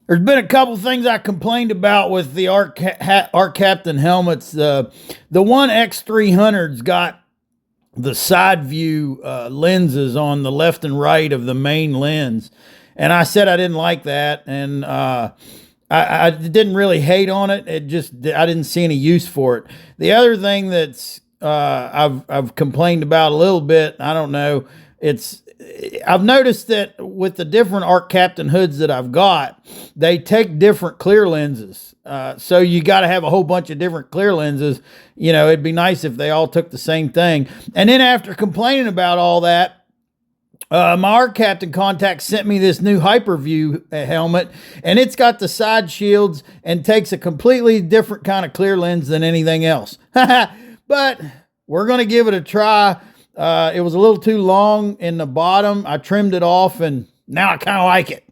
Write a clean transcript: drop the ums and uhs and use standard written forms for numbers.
There's been a couple things I complained about with the Arccaptain helmets. The one X300's got the side view lenses on the left and right of the main lens, and I said I didn't like that, and I didn't really hate on it. It just I didn't see any use for it. The other thing that's I've complained about a little bit. I don't know. I've noticed that with the different Arccaptain hoods that I've got, they take different clear lenses. So you got to have a whole bunch of different clear lenses. You know, it'd be nice if they all took the same thing. And then after complaining about all that, my Arccaptain contact sent me this new Hyperview helmet, and it's got the side shields and takes a completely different kind of clear lens than anything else. But we're going to give it a try. It was a little too long in the bottom. I trimmed it off, and now I kind of like it.